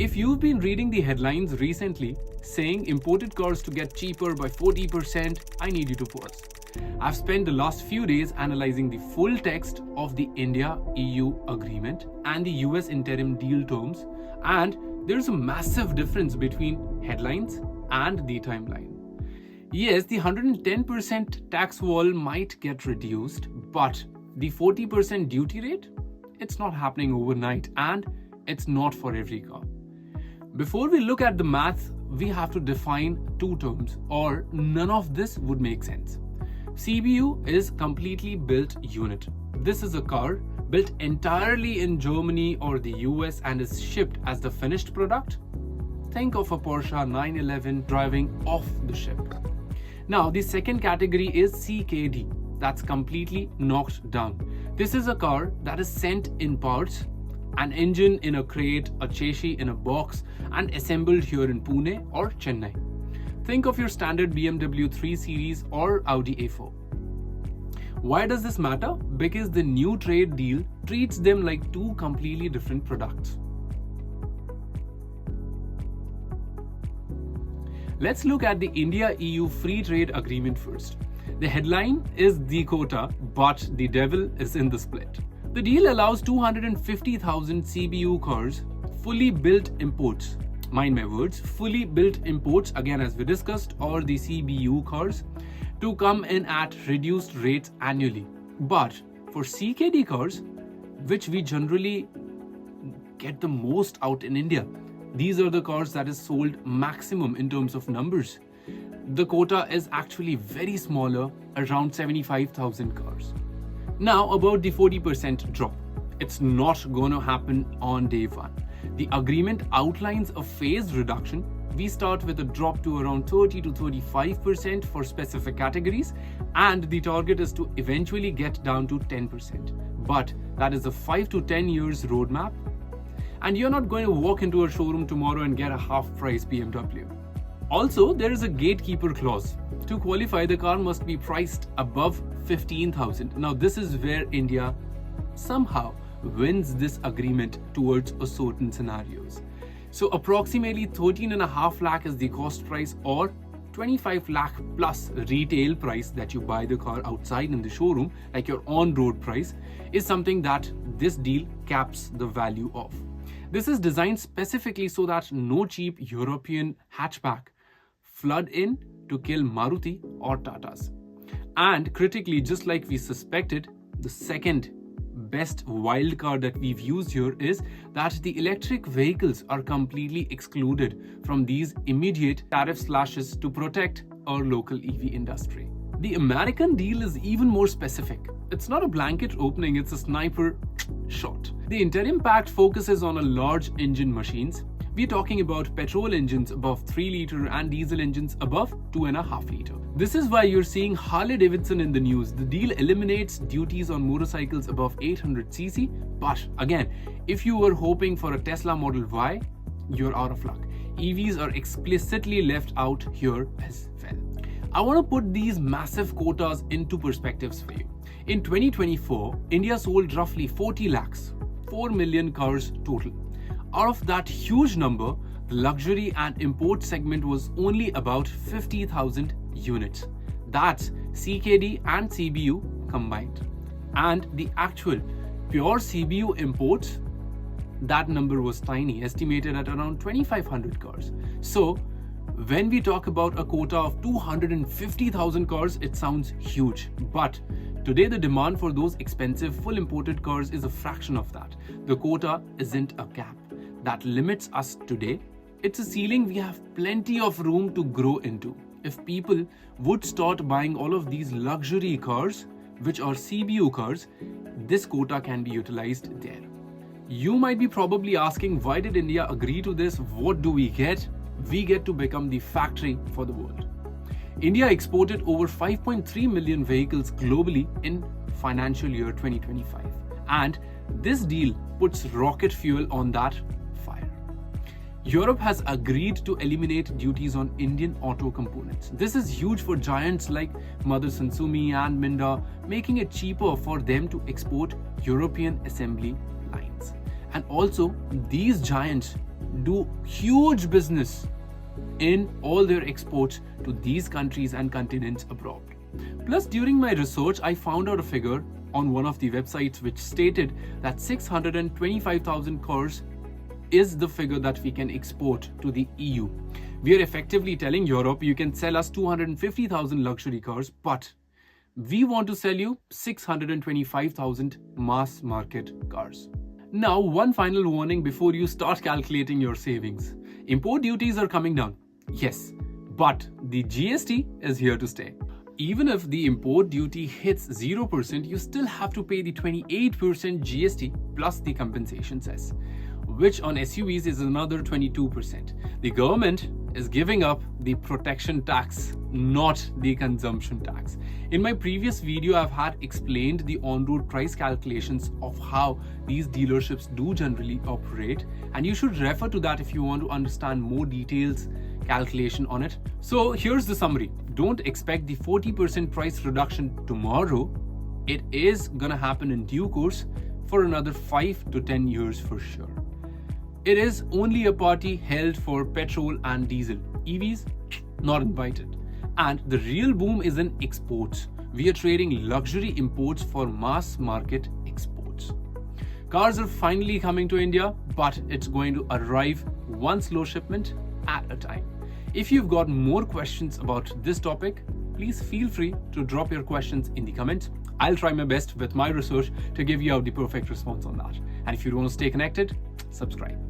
If you've been reading the headlines recently saying imported cars to get cheaper by 40%, I need you to pause. I've spent the last few days analyzing the full text of the India-EU agreement and the US interim deal terms, and there's a massive difference between headlines and the timeline. Yes, the 110% tax wall might get reduced, but the 40% duty rate, it's not happening overnight, and it's not for every car. Before we look at the math, we have to define two terms, or none of this would make sense. CBU is completely built unit. This is a car built entirely in Germany or the US and is shipped as the finished product. Think of a Porsche 911 driving off the ship. Now, the second category is CKD. That's completely knocked down. This is a car that is sent in parts, an engine in a crate, a chassis in a box, and assembled here in Pune or Chennai. Think of your standard BMW 3 Series or Audi A4. Why does this matter? Because the new trade deal treats them like two completely different products. Let's look at the India-EU Free Trade Agreement first. The headline is the quota, but the devil is in the split. The deal allows 250,000 CBU cars, fully built imports. Mind my words, fully built imports, again as we discussed, or the CBU cars, to come in at reduced rates annually. But for CKD cars, which we generally get the most out in India, these are the cars that is sold maximum in terms of numbers. The quota is actually very smaller, around 75,000 cars. Now about the 40% drop. It's not going to happen on day one. The agreement outlines a phased reduction. We start with a drop to around 30 to 35% for specific categories, and the target is to eventually get down to 10%. But that is a 5 to 10 years roadmap, and you're not going to walk into a showroom tomorrow and get a half-price BMW. Also, there is a gatekeeper clause. To qualify, the car must be priced above 15,000. Now, this is where India somehow wins this agreement towards a certain scenarios. So approximately 13.5 lakh is the cost price, or 25 lakh plus retail price that you buy the car outside in the showroom, like your on-road price, is something that this deal caps the value of. This is designed specifically so that no cheap European hatchback flood in to kill Maruti or Tatas. And critically, just like we suspected, the second best wild card that we've used here is that the electric vehicles are completely excluded from these immediate tariff slashes to protect our local EV industry. The American deal is even more specific. It's not a blanket opening, it's a sniper shot. The interim pact focuses on a large engine machines. We're talking about petrol engines above 3 liter and diesel engines above 2.5 liter. This is why you're seeing Harley Davidson in the news. The deal eliminates duties on motorcycles above 800cc. But again, if you were hoping for a Tesla Model Y, you're out of luck. EVs are explicitly left out here as well. I want to put these massive quotas into perspectives for you. In 2024, India sold roughly 40 lakhs, 4 million cars total. Out of that huge number, the luxury and import segment was only about 50,000 units. That's CKD and CBU combined. And the actual pure CBU imports, that number was tiny, estimated at around 2,500 cars. So when we talk about a quota of 250,000 cars, it sounds huge. But today, the demand for those expensive full imported cars is a fraction of that. The quota isn't a cap that limits us today. It's a ceiling we have plenty of room to grow into. If people would start buying all of these luxury cars, which are CBU cars, this quota can be utilized there. You might be probably asking, why did India agree to this? What do we get? We get to become the factory for the world. India exported over 5.3 million vehicles globally in financial year 2025. And this deal puts rocket fuel on that fire. Europe has agreed to eliminate duties on Indian auto components. This is huge for giants like Motherson Sumi and Minda, making it cheaper for them to export European assembly lines. And also, these giants do huge business in all their exports to these countries and continents abroad. Plus, during my research, I found out a figure on one of the websites which stated that 625,000 cars is the figure that we can export to the EU. We are effectively telling Europe, you can sell us 250,000 luxury cars, but we want to sell you 625,000 mass market cars. Now, one final warning before you start calculating your savings. Import duties are coming down, yes, but the GST is here to stay. Even if the import duty hits 0%, you still have to pay the 28% GST plus the compensation cess, which on SUVs is another 22%. The government is giving up the protection tax, not the consumption tax. In my previous video, I've had explained the on-road price calculations of how these dealerships do generally operate, and you should refer to that if you want to understand more details calculation on it. So here's the summary. Don't expect the 40% price reduction tomorrow. It is gonna happen in due course for another 5 to 10 years for sure. It is only a party held for petrol and diesel. EVs, not invited. And the real boom is in exports. We are trading luxury imports for mass market exports. Cars are finally coming to India, but it's going to arrive one slow shipment at a time. If you've got more questions about this topic, please feel free to drop your questions in the comments. I'll try my best with my research to give you out the perfect response on that. And if you want to stay connected, subscribe.